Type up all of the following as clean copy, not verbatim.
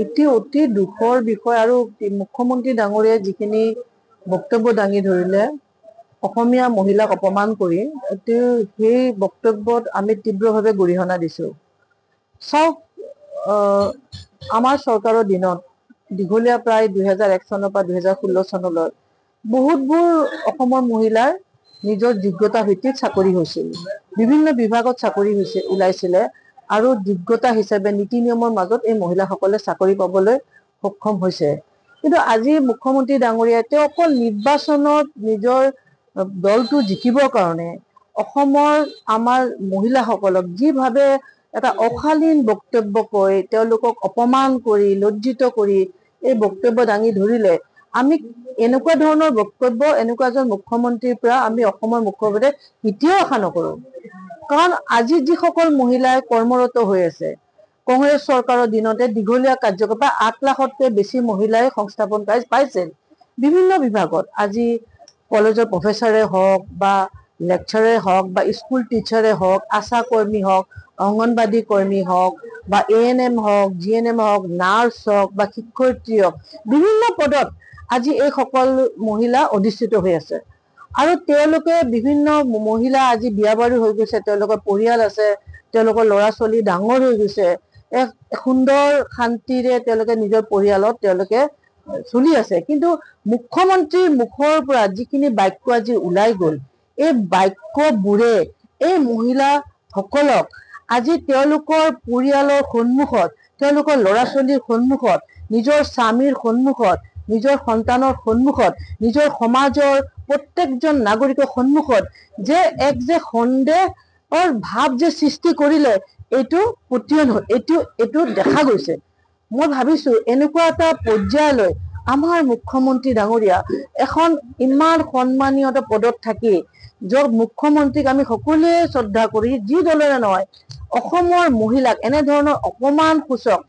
এটি অতি দুখৰ বিষয় আৰু মুখ্যমন্ত্ৰী ডাঙৰীয়াই যিখিনি বক্তব্য দাঙি ধৰিলে অসমীয়া মহিলাক অপমান কৰি সেই বক্তব্যত আমি তীব্ৰভাৱে গৰিহণা দিছো। চাওক, আমাৰ চৰকাৰৰ দিনত দীঘলীয়া প্ৰায় 2001 চনৰ পৰা 2016 চনলৈ বহুতবোৰ অসমৰ মহিলাৰ নিজৰ যোগ্যতা ভিত্তিত চাকৰি হৈছিল, বিভিন্ন বিভাগত চাকৰি ওলাইছিলে আৰু যোগ্যতা হিচাপে নীতি নিয়মৰ মাজত এই মহিলাসকলে চাকৰি পাবলৈ সক্ষম হৈছে। কিন্তু আজি মুখ্যমন্ত্ৰী ডাঙৰীয়াই তেওঁ অকল নিৰ্বাচনত নিজৰ দলটো জিকিবৰ কাৰণে অসমৰ আমাৰ মহিলাসকলক যিভাৱে এটা অশালীন বক্তব্য কৈ তেওঁলোকক অপমান কৰি লজ্জিত কৰি এই বক্তব্য দাঙি ধৰিলে, আমি এনেকুৱা ধৰণৰ বক্তব্য এনেকুৱা এজন মুখ্যমন্ত্ৰীৰ পৰা আমি অসমৰ মুখ্যমন্ত্ৰীয়ে কেতিয়াও আশা নকৰো। কাৰণ আজি যিসকল মহিলাই কৰ্মৰত হৈ আছে, কংগ্ৰেছ চৰকাৰৰ দিনতে দীঘলীয়া কাৰ্যকাল 8 লাখতকৈ বেছি মহিলাই সংস্থাপন পাইছে বিভিন্ন বিভাগত। আজি কলেজৰ প্ৰফেচাৰে হওক বা লেকচাৰে হওক বা স্কুল টিচাৰে হওক, আশা কৰ্মী হওক, অংগনবাদী কৰ্মী হওক বা ANM হওক, GNM হওক, নাৰ্ছ হওক বা শিক্ষয়িত্ৰী হওক, বিভিন্ন পদত আজি এই সকল মহিলা অধিষ্ঠিত হৈ আছে। আৰু তেওঁলোকে বিভিন্ন মহিলা আজি বিয়া বাৰু হৈ গৈছে, তেওঁলোকৰ পৰিয়াল আছে, তেওঁলোকৰ ল'ৰা ছোৱালী ডাঙৰ হৈ গৈছে, এক সুন্দৰ শান্তিৰে তেওঁলোকে নিজৰ পৰিয়ালত তেওঁলোকে চলি আছে। কিন্তু মুখ্যমন্ত্ৰীৰ মুখৰ পৰা যিখিনি বাক্য আজি ওলাই গ'ল, এই বাক্যবোৰে এই মহিলাসকলক আজি তেওঁলোকৰ পৰিয়ালৰ সন্মুখত, তেওঁলোকৰ ল'ৰা ছোৱালীৰ সন্মুখত, নিজৰ স্বামীৰ সন্মুখত, নিজৰ সন্তানৰ সন্মুখত, নিজৰ সমাজৰ প্ৰত্যেকজন নাগৰিকৰ সন্মুখত যে এক যে সন্দেহৰ ভাৱ যে সৃষ্টি কৰিলে, এইটো পতিয়ন হ'ল, এইটো দেখা গৈছে। মই ভাবিছো এনেকুৱা এটা পৰ্যায়লৈ আমাৰ মুখ্যমন্ত্ৰী ডাঙৰীয়া এখন ইমান সন্মানীয় পদত থাকি, য'ত মুখ্যমন্ত্ৰীক আমি সকলোৱে শ্ৰদ্ধা কৰি যি দলৰে নহয়, অসমৰ মহিলাক এনেধৰণৰ অপমান সূচক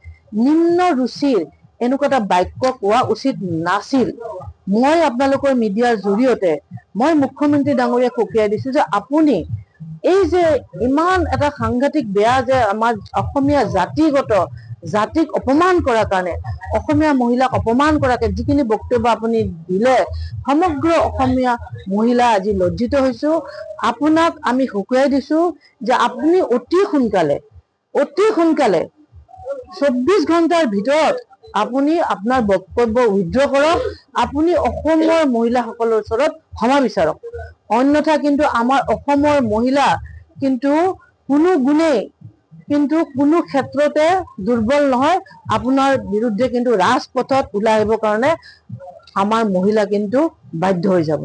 নিম্ন ৰুচিৰ এনেকুৱা এটা বাক্য কোৱা উচিত নাছিল। মই আপোনালোকৰ মিডিয়াৰ জৰিয়তে মই মুখ্যমন্ত্ৰী ডাঙৰীয়াক সকীয়াই দিছো যে আপুনি এই যে ইমান এটা সাংঘাতিক বেয়া যে আমাৰ অসমীয়া জাতিক অপমান কৰাৰ কাৰণে, অসমীয়া মহিলাক অপমান কৰাকে যিখিনি বক্তব্য আপুনি দিলে, সমগ্ৰ অসমীয়া মহিলা আজি লজ্জিত হৈছো। আপোনাক আমি সকীয়াই দিছো যে আপুনি অতি সোনকালে 24 ঘণ্টাৰ ভিতৰত আপুনি আপোনাৰ বক্তব্য উইথড্ৰ কৰক, আপুনি অসমৰ মহিলাসকলৰ ওচৰত ক্ষমা বিচাৰক। অন্যথা কিন্তু আমাৰ অসমৰ মহিলা কিন্তু কোনো গুণেই কিন্তু কোনো ক্ষেত্ৰতে দুৰ্বল নহয়। আপোনাৰ বিৰুদ্ধে কিন্তু ৰাজপথত ওলাই আহিবৰ কাৰণে আমাৰ মহিলা কিন্তু বাধ্য হৈ যাব।